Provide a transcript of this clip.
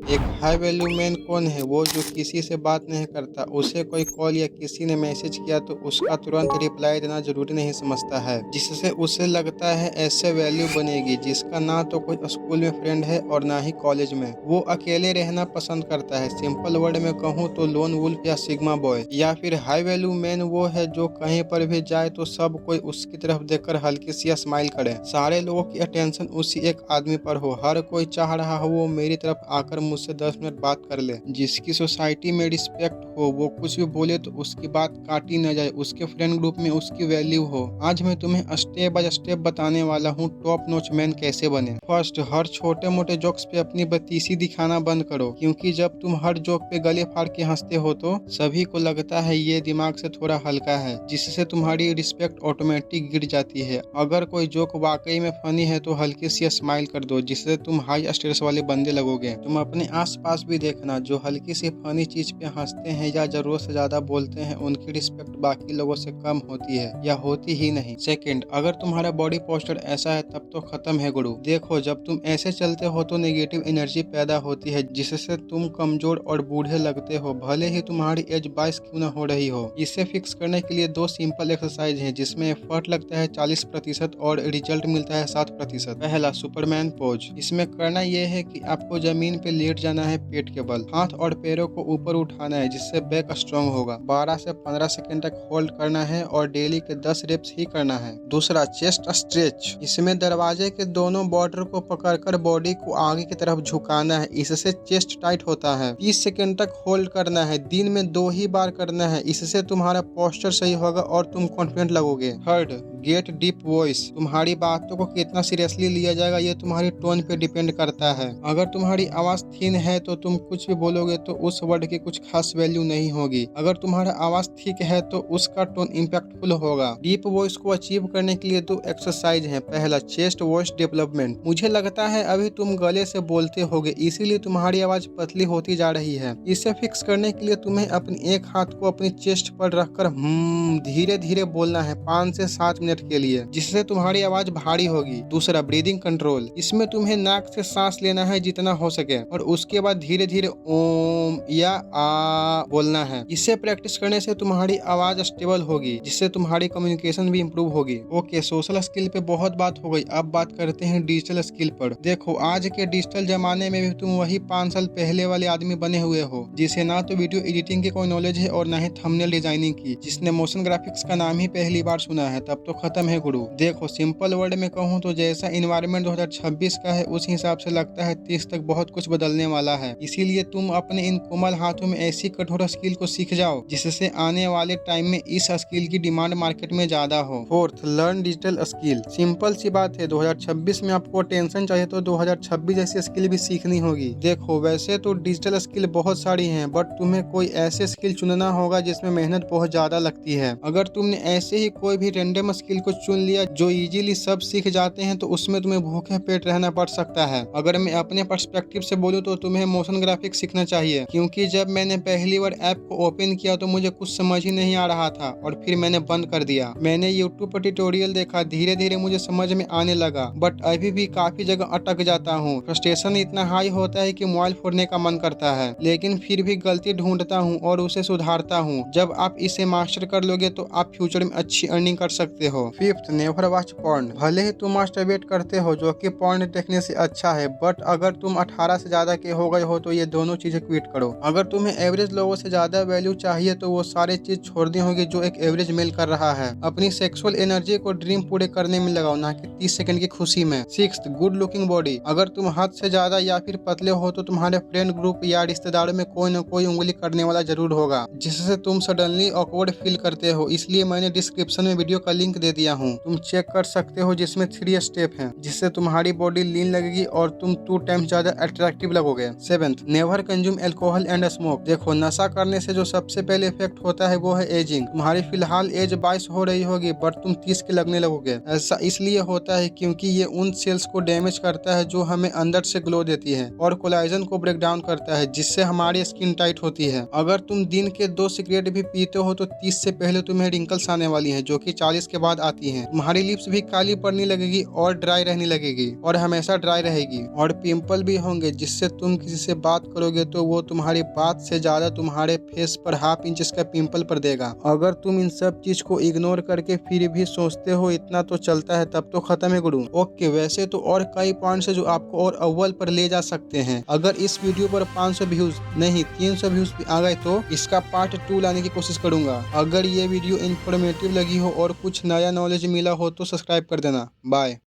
एक high value man कौन है? वो जो किसी से बात नहीं करता, उसे कोई कॉल या किसी ने मैसेज किया तो उसका तुरंत रिप्लाई देना जरूरी नहीं समझता है, जिससे उसे लगता है ऐसे वैल्यू बनेगी। जिसका ना तो कोई स्कूल में फ्रेंड है और ना ही कॉलेज में। वो अकेले रहना पसंद करता है। सिंपल वर्ड में कहूँ तो लोन वुल्फ या सिग्मा बॉय। या फिर हाई वैल्यू मैन वो है जो कहीं पर भी जाए तो सब कोई उसकी तरफ देखकर हल्की सी स्माइल करे। सारे लोगों की अटेंशन उसी एक आदमी पर हो। हर कोई चाह रहा हो वो मेरी तरफ आकर मुझसे 10 मिनट बात कर ले। जिसकी सोसाइटी में रिस्पेक्ट हो, वो कुछ भी बोले तो उसकी बात काटी न जाए, उसके फ्रेंड ग्रुप में उसकी वैल्यू हो। आज मैं तुम्हें स्टेप बाय स्टेप बताने वाला हूँ टॉप नॉच मैन कैसे बने। फर्स्ट, हर छोटे मोटे जोक्स पे अपनी बत्तीसी दिखाना बंद करो, क्योंकि जब तुम हर जोक पे गले फाड़ के हंसते हो तो सभी को लगता है ये दिमाग से थोड़ा हल्का है, जिससे तुम्हारी रिस्पेक्ट ऑटोमेटिक गिर जाती है। अगर कोई जोक वाकई में फनी है तो हल्की सी स्माइल कर दो, जिससे तुम हाई स्टेटस वाले बंदे लगोगे। तुम अपने आसपास भी देखना, जो हल्की सी फनी चीज पे हंसते हैं या जरूरत से ज्यादा बोलते हैं, उनकी रिस्पेक्ट बाकी लोगों से कम होती है या होती ही नहीं। सेकंड, अगर तुम्हारा बॉडी पोस्चर ऐसा है तब तो खत्म है गुरु। देखो, जब तुम ऐसे चलते हो तो नेगेटिव एनर्जी पैदा होती है, जिससे तुम कमजोर और बूढ़े लगते हो, भले ही तुम्हारी एज 22 क्यों न हो रही हो। इसे फिक्स करने के लिए दो सिंपल एक्सरसाइज हैं, जिसमें एफर्ट लगता है 40% और रिजल्ट मिलता है 7%। पहला, सुपरमैन पोज। इसमें करना यह है कि आपको जमीन पे लेट जाना है, पेट के बल। हाथ और पैरों को ऊपर उठाना है, जिससे बैक स्ट्रॉन्ग होगा। 12 से 15 सेकंड तक होल्ड करना है और डेली के 10 रेप्स ही करना है। दूसरा, चेस्ट स्ट्रेच। इसमें दरवाजे के दोनों बॉर्डर को पकड़कर बॉडी को आगे की तरफ झुकाना है, इससे चेस्ट टाइट होता है। 30 सेकंड तक होल्ड करना है, दिन में 2 ही बार करना है, इससे तुम्हारा पोस्चर सही होगा और तुम कॉन्फिडेंट लगोगे। Third, gate deep voice. तुम्हारी बातों को कितना सीरियसली लिया जाएगा ये तुम्हारी टोन पे डिपेंड करता है। अगर तुम्हारी आवाज थीन है तो तुम कुछ भी बोलोगे तो उस वर्ड की कुछ खास वैल्यू नहीं होगी। अगर तुम्हारा आवाज ठीक है तो उसका टोन इम्पैक्टफुल होगा। डीप वॉइस को अचीव करने के लिए 2 एक्सरसाइज हैं। पहला, चेस्ट वॉइस डेवलपमेंट। मुझे लगता है अभी तुम गले से बोलते होगे, इसीलिए तुम्हारी आवाज पतली होती जा रही है। इसे फिक्स करने के लिए तुम्हें अपनी एक हाथ को अपनी चेस्ट पर रखकर धीरे धीरे बोलना है 5 से 7 मिनट के लिए, जिससे तुम्हारी आवाज भारी होगी। दूसरा, ब्रीदिंग कंट्रोल। इसमें तुम्हें नाक से सांस लेना है जितना हो सके और उसके बाद धीरे धीरे ओम या आ बोलना है। इसे प्रैक्टिस करने से तुम्हारी आवाज स्टेबल होगी, जिससे तुम्हारी कम्युनिकेशन भी इम्प्रूव होगी। ओके, सोशल स्किल पे बहुत बात हो गई, अब बात करते हैं डिजिटल स्किल पर। देखो, आज के डिजिटल जमाने में भी तुम वही 5 साल पहले वाले आदमी बने हुए हो, जिसे ना तो वीडियो एडिटिंग की कोई नॉलेज है और ना ही थंबनेल डिजाइनिंग की। जिसने मोशन ग्राफिक्स का नाम ही पहली बार सुना है तब तो खत्म है गुरु। देखो, सिंपल वर्ड में कहूँ तो जैसा इन्वायरमेंट 2026 का है उस हिसाब से लगता है 30 तक बहुत कुछ बदलने वाला है। इसीलिए तुम अपने इन कोमल हाथों में ऐसी कठोर स्किल को सीख जाओ, जिससे आने वाले टाइम में इस स्किल की डिमांड मार्केट में ज्यादा हो। Fourth, learn digital skill. Simple सी बात है, 2026 में आपको टेंशन चाहिए तो 2026 जैसी स्किल भी सीखनी होगी। देखो, वैसे तो डिजिटल स्किल बहुत सारी है, बट तुम्हें कोई ऐसे स्किल चुनना होगा जिसमें मेहनत बहुत ज्यादा लगती है। अगर तुमने ऐसे ही कोई भी रैंडम स्किल को चुन लिया जो इजीली सब सीख जाते हैं तो उसमें तुम्हें भूखे पेट रहना पड़ सकता है। अगर मैं अपने पर्सपेक्टिव से बोलूं तो तुम्हें मोशन ग्राफिक्स सीखना चाहिए, क्योंकि जब मैंने पहली बार ऐप को ओपन किया तो मुझे कुछ समझ ही नहीं आ रहा था और फिर मैंने बंद कर दिया। मैंने यूट्यूब पर ट्यूटोरियल देखा, धीरे धीरे मुझे समझ में आने लगा, बट अभी भी काफी जगह अटक जाता हूँ। फ्रस्ट्रेशन इतना हाई होता है कि मोबाइल फोड़ने का मन करता है, लेकिन फिर भी गलती ढूंढता हूँ और उसे सुधारता हूँ। जब आप इसे मास्टर कर लोगे तो आप फ्यूचर में अच्छी अर्निंग कर सकते हो। Fifth, never watch porn. भले ही तुम मास्टरबेट करते हो, जो कि पॉर्न देखने से अच्छा है, बट अगर तुम 18 से ज्यादा के हो गए हो तो ये दोनों चीजें क्विट करो। अगर तुम्हें एवरेज लोगों से ज्यादा वैल्यू चाहिए तो वो सारे चीज छोड़नी होगी जो एक एवरेज मेल कर रहा है। अपनी सेक्सुअल एनर्जी को ड्रीम पूरे करने में लगाओ, ना कि 30 सेकंड की खुशी में। Sixth, good looking body. अगर तुम हद से ज्यादा या फिर पतले हो तो तुम्हारे फ्रेंड ग्रुप या रिश्तेदारों में कोई न कोई उंगली करने वाला जरूर होगा, जिससे तुम सडनली ऑकवर्ड फील करते हो। इसलिए मैंने डिस्क्रिप्शन में वीडियो का लिंक दे दिया हूँ, तुम चेक कर सकते हो, जिसमें 3 स्टेप हैं, जिससे तुम्हारी बॉडी लीन लगेगी और तुम 2 टाइम्स ज्यादा अट्रैक्टिव लगोगे। Seventh, never consume alcohol and smoke. देखो, नशा करने से जो सबसे पहले इफेक्ट होता है वो है एजिंग। तुम्हारी फिलहाल एज 22 हो रही होगी बट तुम 30 के लगने लगोगे। ऐसा इसलिए होता है क्योंकि ये उन सेल्स को डैमेज करता है जो हमें अंदर से ग्लो देती है और कोलेजन को ब्रेक डाउन करता है, जिससे हमारी स्किन टाइट होती है। अगर तुम दिन के 2 सिगरेट भी पीते हो तो 30 से पहले तुम्हें रिंकल्स आने वाली हैं, जो कि 40 के बाद आती हैं। तुम्हारी लिप्स भी काली पड़ने लगेगी और ड्राई रहने लगेगी और हमेशा ड्राई रहेगी, और पिंपल भी होंगे, जिससे तुम किसी से बात करोगे तो वो तुम्हारी बात से ज्यादा तुम्हारे फेस पर ½ इंच का पिंपल पर देगा। अगर तुम इन सब चीज को इग्नोर करके फिर भी सोचते हो इतना तो चलता है, तब तो खत्म है गुरु। ओके, वैसे तो और कई पॉइंट्स है जो आपको और अव्वल पर ले जा सकते हैं। अगर इस वीडियो पर 500 व्यूज नहीं 300 व्यूज भी आ गए तो इसका पार्ट 2 लाने की कोशिश करूंगा। अगर ये वीडियो इन्फॉर्मेटिव लगी हो और कुछ नया नॉलेज मिला हो तो सब्सक्राइब कर देना। बाय।